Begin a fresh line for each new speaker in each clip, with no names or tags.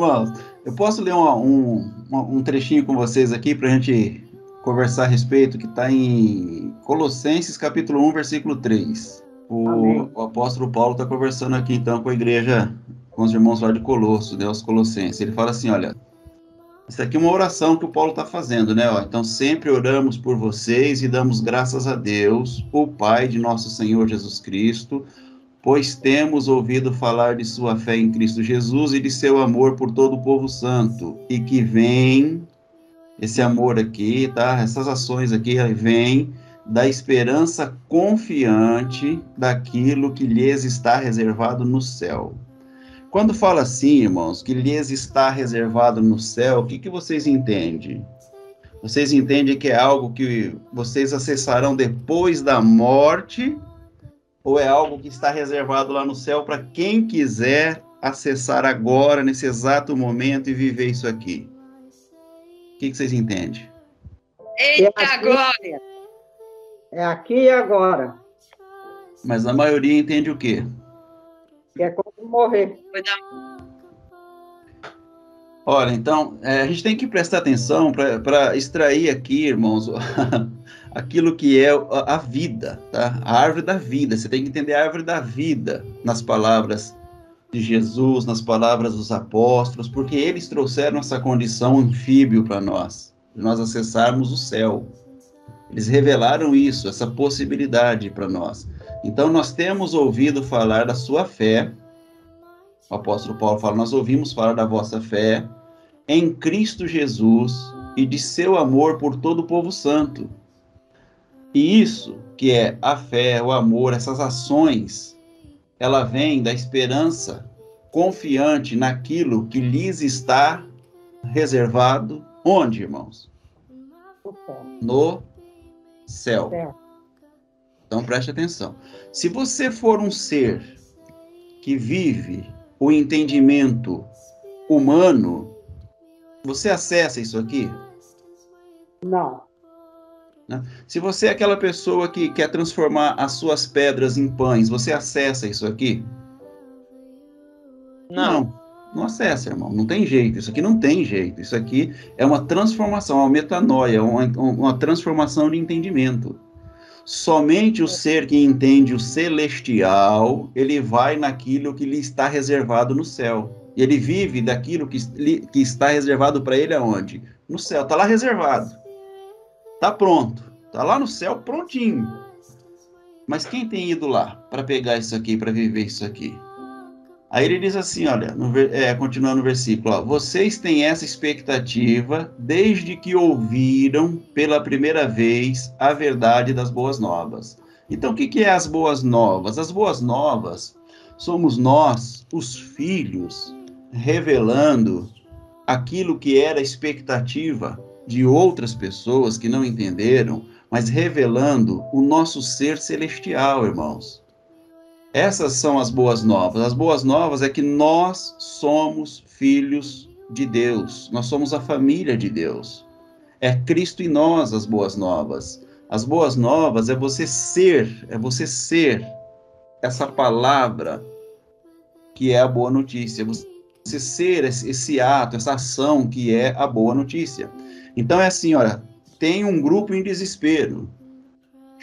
Irmãos, eu posso ler um trechinho com vocês aqui para a gente conversar a respeito, que está em Colossenses capítulo 1, versículo 3. O apóstolo Paulo está conversando aqui então com a igreja, com os irmãos lá de Colosso, né, os Colossenses. Ele fala assim, olha, isso aqui é uma oração que o Paulo está fazendo, né? Ó, então sempre oramos por vocês e damos graças a Deus, o Pai de nosso Senhor Jesus Cristo, pois temos ouvido falar de sua fé em Cristo Jesus e de seu amor por todo o povo santo, e que vem, esse amor aqui, tá? Essas ações aqui, vem da esperança confiante daquilo que lhes está reservado no céu. Quando fala assim, irmãos, que lhes está reservado no céu, o que vocês entendem? Vocês entendem que é algo que vocês acessarão depois da morte, ou é algo que está reservado lá no céu para quem quiser acessar agora, nesse exato momento, e viver isso aqui? O que vocês entendem?
Eita, glória!
É aqui e agora.
Mas a maioria entende o quê?
Que é quando morrer.
Olha, então, a gente tem que prestar atenção para extrair aqui, irmãos, aquilo que é a vida, tá? A árvore da vida. Você tem que entender a árvore da vida nas palavras de Jesus, nas palavras dos apóstolos, porque eles trouxeram essa condição anfíbio para nós, de nós acessarmos o céu. Eles revelaram isso, essa possibilidade para nós. Então, nós temos ouvido falar da sua fé. O apóstolo Paulo fala, nós ouvimos falar da vossa fé em Cristo Jesus e de seu amor por todo o povo santo. E isso, que é a fé, o amor, essas ações, ela vem da esperança confiante naquilo que lhes está reservado. Onde, irmãos? No céu. Então, preste atenção. Se você for um ser que vive o entendimento humano, você acessa isso aqui?
Não.
Se você é aquela pessoa que quer transformar as suas pedras em pães, você acessa isso aqui? Não acessa, irmão. Não tem jeito. Isso aqui não tem jeito. Isso aqui é uma transformação, uma metanoia, uma transformação de entendimento. Somente o ser que entende o celestial, ele vai naquilo que lhe está reservado no céu. E ele vive daquilo que está reservado para ele aonde? No céu. Está lá reservado. Está pronto. Está lá no céu prontinho. Mas quem tem ido lá para pegar isso aqui, para viver isso aqui? Aí ele diz assim, olha, continuando no versículo, ó, vocês têm essa expectativa desde que ouviram pela primeira vez a verdade das boas novas. Então, o que é as boas novas? As boas novas somos nós, os filhos, revelando aquilo que era a expectativa de outras pessoas que não entenderam, mas revelando o nosso ser celestial, irmãos. Essas são as boas novas. As boas novas é que nós somos filhos de Deus. Nós somos a família de Deus. É Cristo em nós as boas novas. As boas novas é você ser essa palavra que é a boa notícia. Você ser esse ato, essa ação que é a boa notícia. Então é assim, olha, tem um grupo em desespero.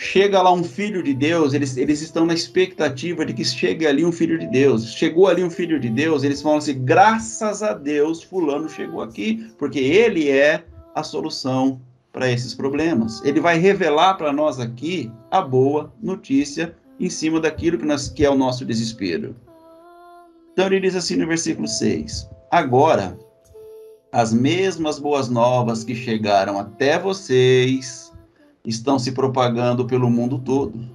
Chega lá um filho de Deus, eles estão na expectativa de que chegue ali um filho de Deus. Chegou ali um filho de Deus, eles falam assim, graças a Deus, fulano chegou aqui, porque ele é a solução para esses problemas. Ele vai revelar para nós aqui a boa notícia em cima daquilo que é o nosso desespero. Então ele diz assim no versículo 6, agora, as mesmas boas novas que chegaram até vocês estão se propagando pelo mundo todo.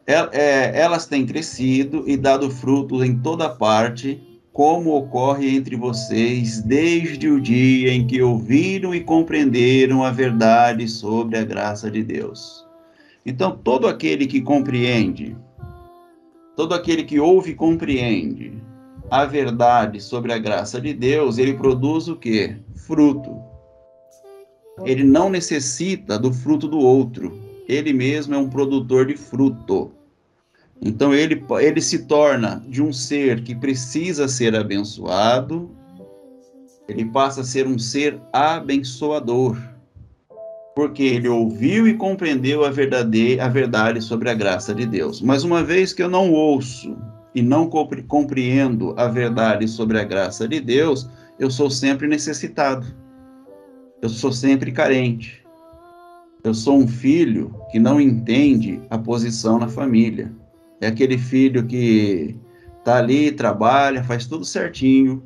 Elas têm crescido e dado frutos em toda parte, como ocorre entre vocês desde o dia em que ouviram e compreenderam a verdade sobre a graça de Deus. Então, todo aquele que compreende, todo aquele que ouve e compreende a verdade sobre a graça de Deus, ele produz o quê? Fruto. Ele não necessita do fruto do outro. Ele mesmo é um produtor de fruto. Então ele se torna de um ser que precisa ser abençoado, ele passa a ser um ser abençoador, porque ele ouviu e compreendeu a verdade sobre a graça de Deus. Mas uma vez que eu não ouço e não compreendo a verdade sobre a graça de Deus, eu sou sempre necessitado, eu sou sempre carente. Eu sou um filho que não entende a posição na família. É aquele filho que está ali, trabalha, faz tudo certinho,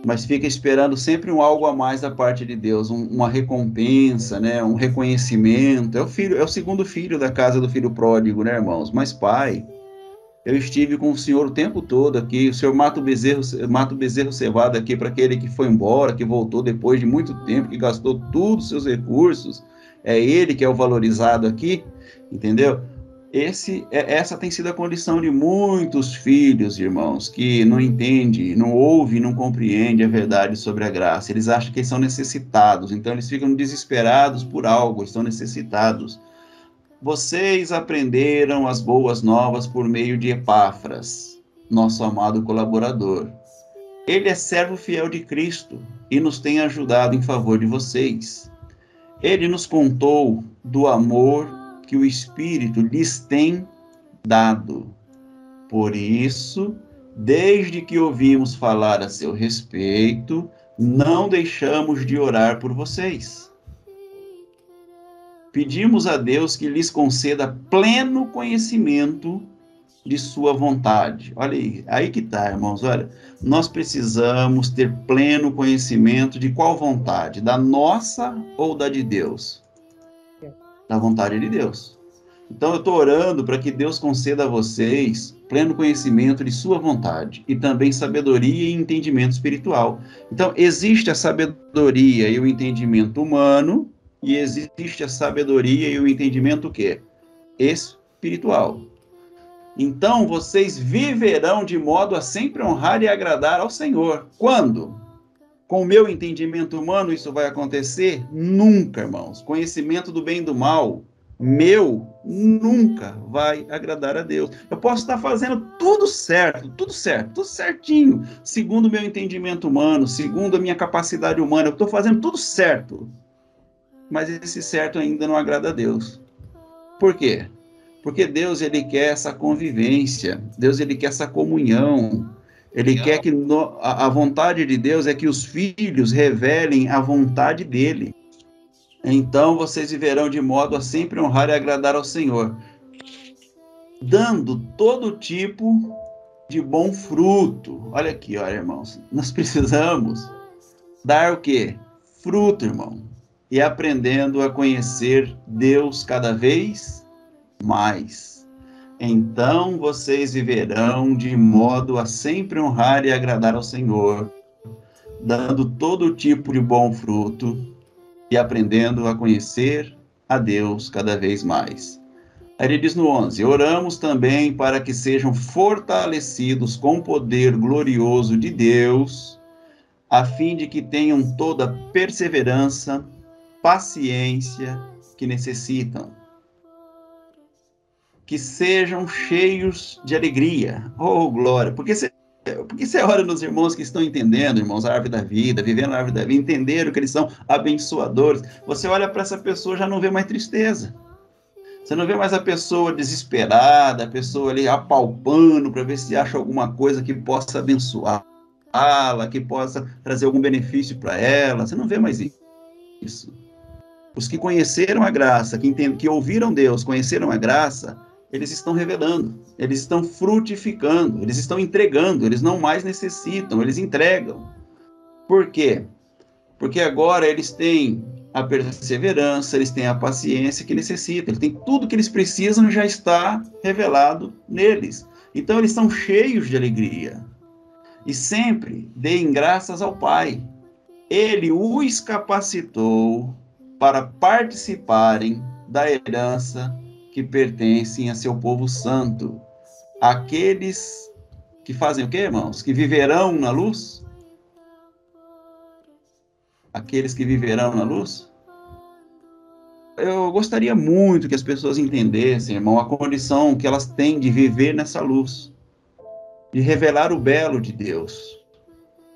mas fica esperando sempre um algo a mais da parte de Deus, uma recompensa, né, um reconhecimento. É o segundo filho da casa do filho pródigo, né, irmãos? Mas pai, eu estive com o senhor o tempo todo aqui, o senhor mata o bezerro cevado aqui para aquele que foi embora, que voltou depois de muito tempo, que gastou todos os seus recursos, é ele que é o valorizado aqui, entendeu? Essa tem sido a condição de muitos filhos, irmãos, que não entendem, não ouvem, não compreendem a verdade sobre a graça. Eles acham que eles são necessitados, então eles ficam desesperados por algo, estão necessitados. Vocês aprenderam as boas novas por meio de Epáfras, nosso amado colaborador. Ele é servo fiel de Cristo e nos tem ajudado em favor de vocês. Ele nos contou do amor que o Espírito lhes tem dado. Por isso, desde que ouvimos falar a seu respeito, não deixamos de orar por vocês. Pedimos a Deus que lhes conceda pleno conhecimento de sua vontade. Olha aí que tá, irmãos, olha, nós precisamos ter pleno conhecimento de qual vontade, da nossa ou da de Deus? Da vontade de Deus. Então eu estou orando para que Deus conceda a vocês pleno conhecimento de sua vontade e também sabedoria e entendimento espiritual. Então existe a sabedoria e o entendimento humano e existe a sabedoria e o entendimento o quê? Espiritual. Então vocês viverão de modo a sempre honrar e agradar ao Senhor. Quando? Com o meu entendimento humano isso vai acontecer? Nunca, irmãos. Conhecimento do bem e do mal, meu, nunca vai agradar a Deus. Eu posso estar fazendo tudo certo, tudo certinho, segundo o meu entendimento humano, segundo a minha capacidade humana. Eu estou fazendo tudo certo. Mas esse certo ainda não agrada a Deus. Por quê? Porque Deus, ele quer essa convivência, Deus, ele quer essa comunhão, ele quer que a vontade de Deus é que os filhos revelem a vontade dele. Então, vocês viverão de modo a sempre honrar e agradar ao Senhor, dando todo tipo de bom fruto. Olha aqui, olha, irmãos, nós precisamos dar o quê? Fruto, irmão, e aprendendo a conhecer Deus cada vez mais. Então vocês viverão de modo a sempre honrar e agradar ao Senhor, dando todo tipo de bom fruto e aprendendo a conhecer a Deus cada vez mais. Aí ele diz no 11, oramos também para que sejam fortalecidos com o poder glorioso de Deus, a fim de que tenham toda a perseverança, paciência que necessitam. Que sejam cheios de alegria. Oh, glória! Porque você olha nos irmãos que estão entendendo, irmãos, a árvore da vida, vivendo a árvore da vida, entenderam que eles são abençoadores. Você olha para essa pessoa, já não vê mais tristeza. Você não vê mais a pessoa desesperada, a pessoa ali apalpando para ver se acha alguma coisa que possa abençoá-la, que possa trazer algum benefício para ela. Você não vê mais isso. Os que conheceram a graça, que ouviram Deus, conheceram a graça, eles estão revelando, eles estão frutificando, eles estão entregando, eles não mais necessitam, eles entregam. Por quê? Porque agora eles têm a perseverança, eles têm a paciência que necessitam, eles têm tudo que eles precisam e já está revelado neles. Então eles são cheios de alegria. E sempre deem graças ao Pai. Ele os capacitou para participarem da herança que pertencem a seu povo santo. Aqueles que fazem o quê, irmãos? Que viverão na luz? Aqueles que viverão na luz? eu gostaria muito que as pessoas entendessem, irmão, a condição que elas têm de viver nessa luz, de revelar o belo de Deus,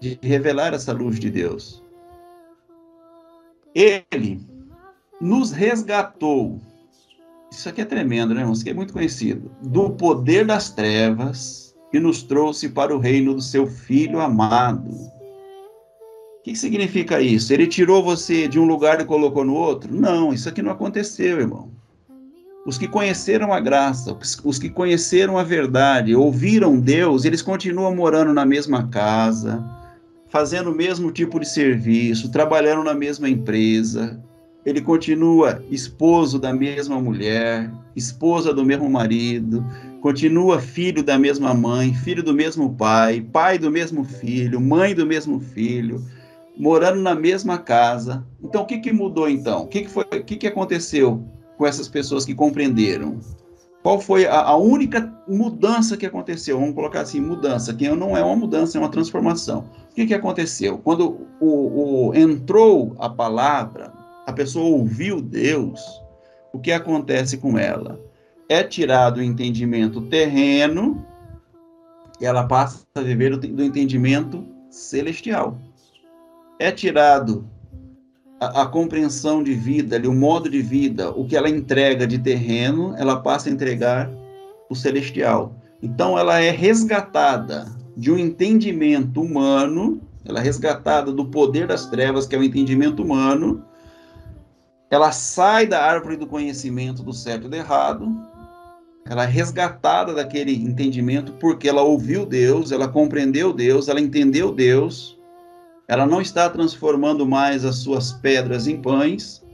de revelar essa luz de Deus. Ele nos resgatou, isso aqui é tremendo, né, irmãos? Isso aqui é muito conhecido, do poder das trevas e nos trouxe para o reino do seu Filho amado. O que significa isso? Ele tirou você de um lugar e colocou no outro? Não, isso aqui não aconteceu, irmão. Os que conheceram a graça, os que conheceram a verdade, ouviram Deus, eles continuam morando na mesma casa, fazendo o mesmo tipo de serviço, trabalhando na mesma empresa. Ele continua esposo da mesma mulher, esposa do mesmo marido, continua filho da mesma mãe, filho do mesmo pai, pai do mesmo filho, mãe do mesmo filho, morando na mesma casa. Então, o que mudou então? O que aconteceu com essas pessoas que compreenderam? Qual foi a única mudança que aconteceu? Vamos colocar assim, mudança, que não é uma mudança, é uma transformação. O que aconteceu? Quando entrou a palavra, a pessoa ouviu Deus, o que acontece com ela? É tirado o entendimento terreno, e ela passa a viver do entendimento celestial. É tirado a compreensão de vida, o modo de vida, o que ela entrega de terreno, ela passa a entregar o celestial. Então, ela é resgatada de um entendimento humano, ela é resgatada do poder das trevas, que é o entendimento humano, ela sai da árvore do conhecimento do certo e do errado, ela é resgatada daquele entendimento porque ela ouviu Deus, ela compreendeu Deus, ela entendeu Deus. Ela não está transformando mais as suas pedras em pães.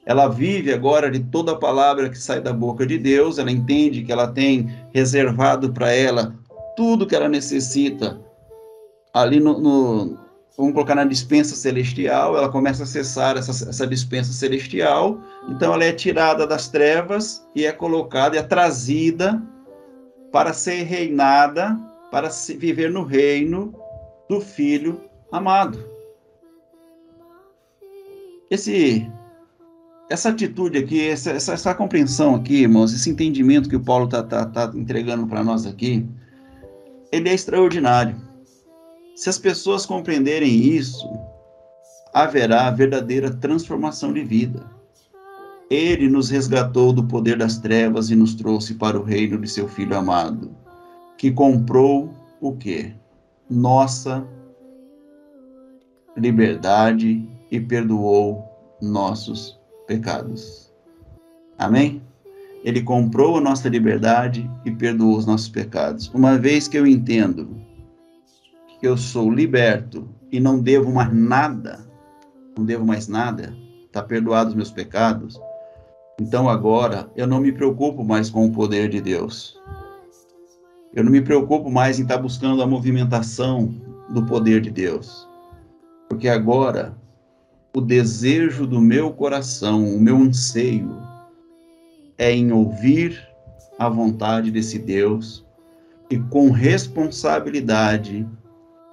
Ela vive agora de toda a palavra que sai da boca de Deus. Ela entende que ela tem reservado para ela tudo que ela necessita ali vamos colocar na dispensa celestial. Ela começa a acessar essa dispensa celestial. Então ela é tirada das trevas e é colocada, é trazida para ser reinada, para viver no reino do Filho amado. Essa atitude aqui, essa compreensão aqui, irmãos, esse entendimento que o Paulo tá entregando para nós aqui, ele é extraordinário. Se as pessoas compreenderem isso, haverá verdadeira transformação de vida. Ele nos resgatou do poder das trevas e nos trouxe para o reino de seu Filho amado, que comprou o quê? Nossa liberdade e perdoou nossos pecados. Amém? Ele comprou a nossa liberdade e perdoou os nossos pecados. Uma vez que eu entendo que eu sou liberto e não devo mais nada, está perdoado os meus pecados, então agora eu não me preocupo mais com o poder de Deus. Eu não me preocupo mais em estar buscando a movimentação do poder de Deus. Porque agora, o desejo do meu coração, o meu anseio, é em ouvir a vontade desse Deus e com responsabilidade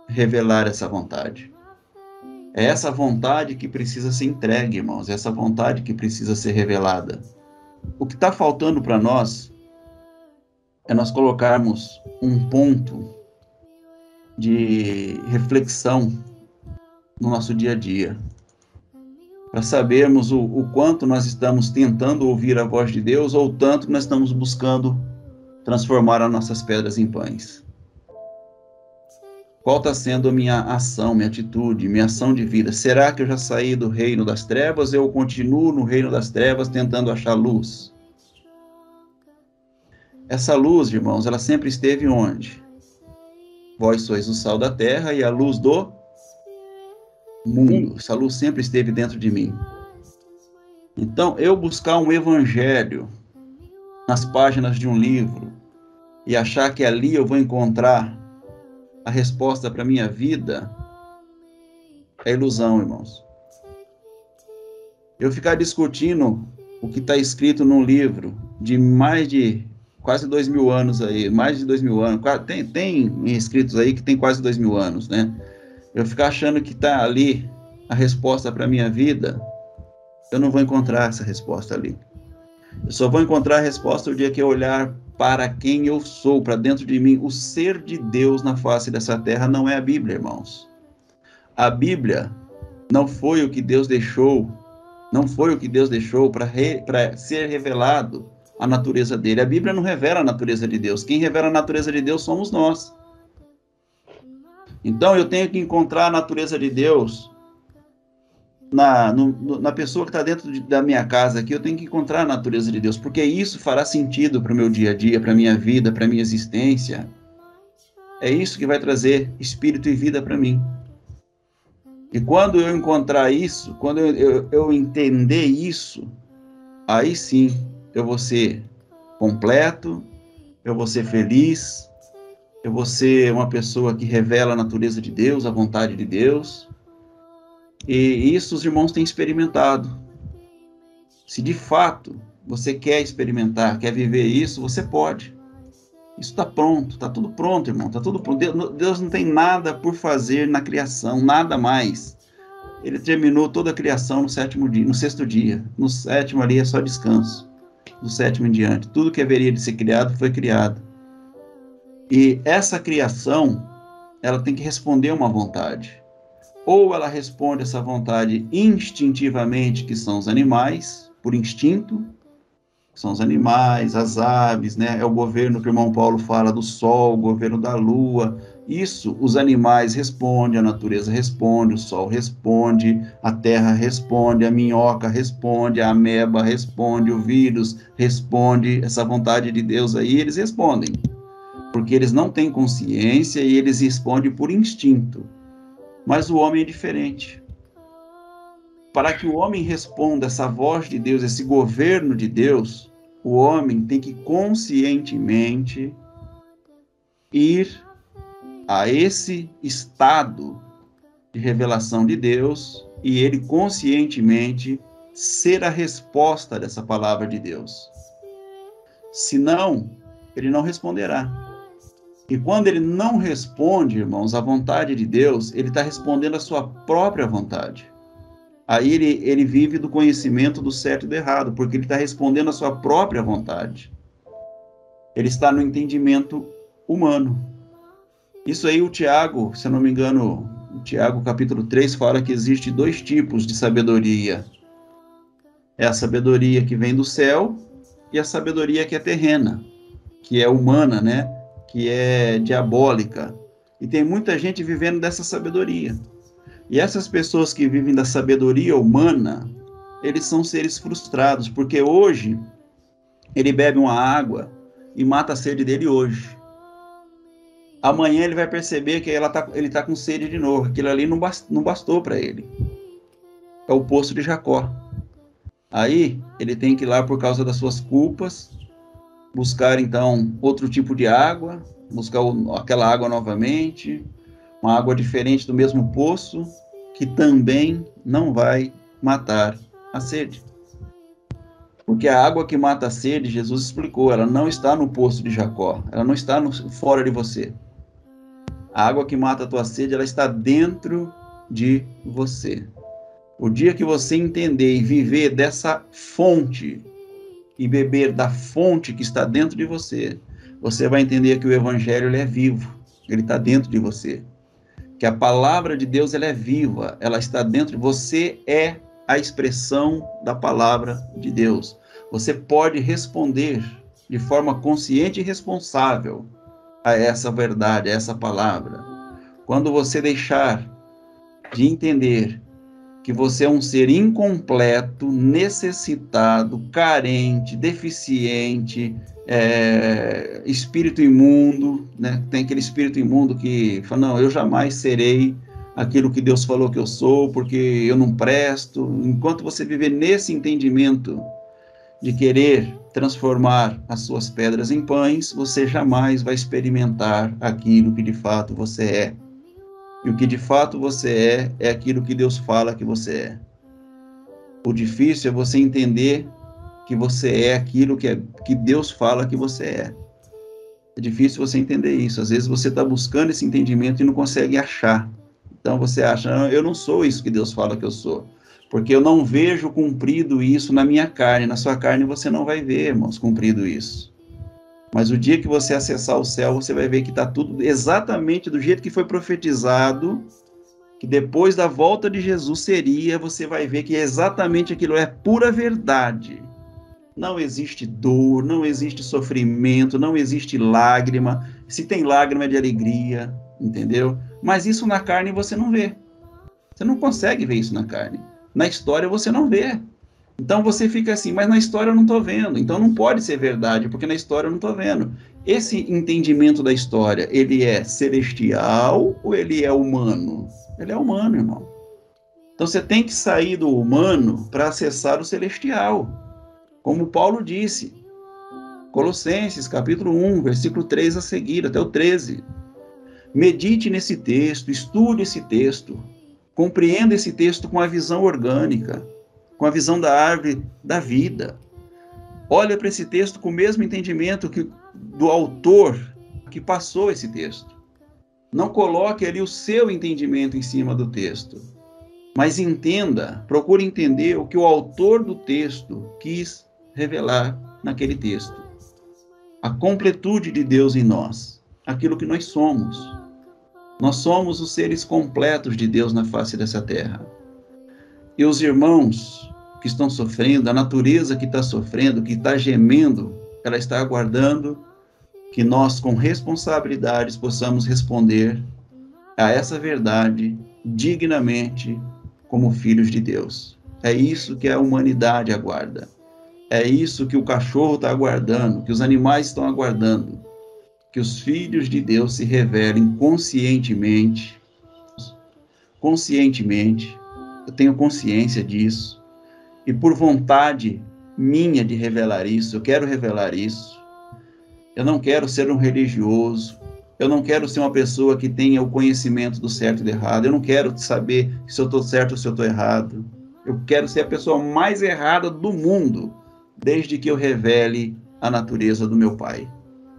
revelar essa vontade. É essa vontade que precisa ser entregue, irmãos, é essa vontade que precisa ser revelada. O que está faltando para nós é nós colocarmos um ponto de reflexão no nosso dia a dia, para sabermos o quanto nós estamos tentando ouvir a voz de Deus ou tanto nós estamos buscando transformar as nossas pedras em pães. Qual está sendo a minha ação, minha atitude, minha ação de vida? Será que eu já saí do reino das trevas ou eu continuo no reino das trevas tentando achar luz? Essa luz, irmãos, ela sempre esteve onde? Vós sois o sal da terra e a luz do mundo. Essa luz sempre esteve dentro de mim. Então, eu buscar um evangelho nas páginas de um livro e achar que ali eu vou encontrar a resposta para a minha vida é ilusão, irmãos. Eu ficar discutindo o que está escrito num livro de mais de quase 2.000 anos aí, mais de 2.000 anos, tem escritos aí que tem quase 2.000 anos, né? Eu ficar achando que está ali a resposta para a minha vida, eu não vou encontrar essa resposta ali. Eu só vou encontrar a resposta o dia que eu olhar para quem eu sou, para dentro de mim. O ser de Deus na face dessa terra não é a Bíblia, irmãos. A Bíblia não foi o que Deus deixou, não foi o que Deus deixou para ser revelado a natureza dele. A Bíblia não revela a natureza de Deus. Quem revela a natureza de Deus somos nós. Então eu tenho que encontrar a natureza de Deus na pessoa que está dentro da minha casa aqui. Eu tenho que encontrar a natureza de Deus, porque isso fará sentido para o meu dia a dia, para a minha vida, para a minha existência. É isso que vai trazer espírito e vida para mim. E quando eu encontrar isso, quando eu entender isso, aí sim eu vou ser completo, eu vou ser feliz, eu vou ser uma pessoa que revela a natureza de Deus, a vontade de Deus. E isso os irmãos têm experimentado. Se de fato você quer experimentar, quer viver isso, você pode. Isso está pronto, está tudo pronto, irmão, está tudo pronto. Deus não tem nada por fazer na criação, nada mais. Ele terminou toda a criação no sétimo dia, no sexto dia. No sétimo ali é só descanso. Do sétimo em diante, tudo que haveria de ser criado foi criado. E essa criação, ela tem que responder a uma vontade. Ou ela responde essa vontade instintivamente, que são os animais, por instinto, são os animais, as aves, né? É o governo que o irmão Paulo fala do sol, o governo da lua. Isso, os animais respondem, a natureza responde, o sol responde, a terra responde, a minhoca responde, a ameba responde, o vírus responde. Essa vontade de Deus aí, eles respondem. Porque eles não têm consciência e eles respondem por instinto. Mas o homem é diferente. Para que o homem responda essa voz de Deus, esse governo de Deus, o homem tem que conscientemente ir a esse estado de revelação de Deus e ele conscientemente ser a resposta dessa palavra de Deus. Senão, ele não responderá. E quando ele não responde, irmãos, à vontade de Deus, ele está respondendo à sua própria vontade. Aí ele vive do conhecimento do certo e do errado, porque ele está respondendo à sua própria vontade. Ele está no entendimento humano. Isso aí o Tiago, se eu não me engano, o Tiago capítulo 3 fala que existe 2 tipos de sabedoria. É a sabedoria que vem do céu e a sabedoria que é terrena, que é humana, né? Que é diabólica. E tem muita gente vivendo dessa sabedoria. E essas pessoas que vivem da sabedoria humana, eles são seres frustrados, porque hoje ele bebe uma água e mata a sede dele hoje. Amanhã ele vai perceber que ele está com sede de novo. Aquilo ali não bastou para ele. É o poço de Jacó. Aí ele tem que ir lá por causa das suas culpas, buscar então outro tipo de água, buscar aquela água novamente, uma água diferente do mesmo poço, que também não vai matar a sede. Porque a água que mata a sede, Jesus explicou, ela não está no poço de Jacó, ela não está fora de você. A água que mata a tua sede, ela está dentro de você. O dia que você entender e viver dessa fonte, e beber da fonte que está dentro de você, você vai entender que o Evangelho ele é vivo, ele está dentro de você. Que a palavra de Deus ela é viva, ela está dentro de você, é a expressão da palavra de Deus. Você pode responder de forma consciente e responsável a essa verdade, a essa palavra. Quando você deixar de entender que você é um ser incompleto, necessitado, carente, deficiente, espírito imundo, né? Tem aquele espírito imundo que fala, não, eu jamais serei aquilo que Deus falou que eu sou, porque eu não presto. Enquanto você viver nesse entendimento de querer transformar as suas pedras em pães, você jamais vai experimentar aquilo que de fato você é. E o que de fato você é aquilo que Deus fala que você é. O difícil é você entender que você é aquilo que Deus fala que você é. É difícil você entender isso. Às vezes você está buscando esse entendimento e não consegue achar. Então você acha, eu não sou isso que Deus fala que eu sou. Porque eu não vejo cumprido isso na minha carne. Na sua carne você não vai ver, irmãos, cumprido isso. Mas o dia que você acessar o céu, você vai ver que está tudo exatamente do jeito que foi profetizado, que depois da volta de Jesus seria, você vai ver que exatamente aquilo é pura verdade. Não existe dor, não existe sofrimento, não existe lágrima. Se tem lágrima é de alegria, entendeu? Mas isso na carne você não vê. Você não consegue ver isso na carne. Na história você não vê. Então você fica assim, mas na história eu não estou vendo. Então não pode ser verdade, porque na história eu não estou vendo. Esse entendimento da história, ele é celestial ou ele é humano? Ele é humano, irmão. Então você tem que sair do humano para acessar o celestial. Como Paulo disse, Colossenses, capítulo 1, versículo 3 a seguir, até o 13. Medite nesse texto, estude esse texto, compreenda esse texto com a visão orgânica, com a visão da árvore da vida. Olha para esse texto com o mesmo entendimento que do autor que passou esse texto. Não coloque ali o seu entendimento em cima do texto, mas entenda, procure entender o que o autor do texto quis revelar naquele texto. A completude de Deus em nós, aquilo que nós somos. Nós somos os seres completos de Deus na face dessa terra. E os irmãos que estão sofrendo, a natureza que está sofrendo, que está gemendo, ela está aguardando que nós, com responsabilidades, possamos responder a essa verdade dignamente como filhos de Deus. É isso que a humanidade aguarda. É isso que o cachorro está aguardando, que os animais estão aguardando. Que os filhos de Deus se revelem conscientemente. Eu tenho consciência disso. E por vontade minha de revelar isso, eu quero revelar isso. Eu não quero ser um religioso. Eu não quero ser uma pessoa que tenha o conhecimento do certo e do errado. Eu não quero saber se eu estou certo ou se eu estou errado. Eu quero ser a pessoa mais errada do mundo, desde que eu revele a natureza do meu Pai.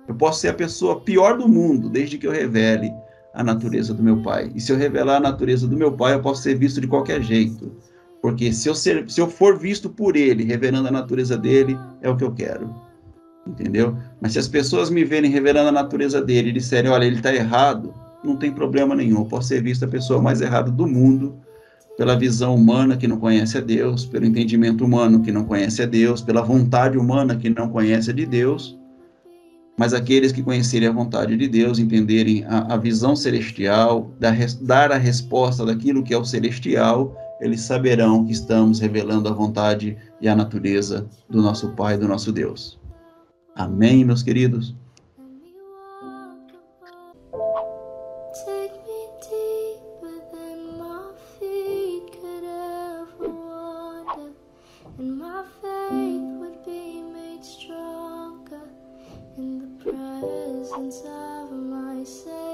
Eu posso ser a pessoa pior do mundo, desde que eu revele a natureza do meu Pai. E se eu revelar a natureza do meu Pai, eu posso ser visto de qualquer jeito. Porque se eu for visto por Ele, revelando a natureza dele, é o que eu quero. Entendeu? Mas se as pessoas me verem revelando a natureza dele e disserem, olha, ele está errado, não tem problema nenhum. Eu posso ser visto a pessoa mais errada do mundo, pela visão humana que não conhece a Deus, pelo entendimento humano que não conhece a Deus, pela vontade humana que não conhece a de Deus. Mas aqueles que conhecerem a vontade de Deus, entenderem a visão celestial, dar a resposta daquilo que é o celestial, eles saberão que estamos revelando a vontade e a natureza do nosso Pai, do nosso Deus. Amém, meus queridos?
In the presence of my Savior.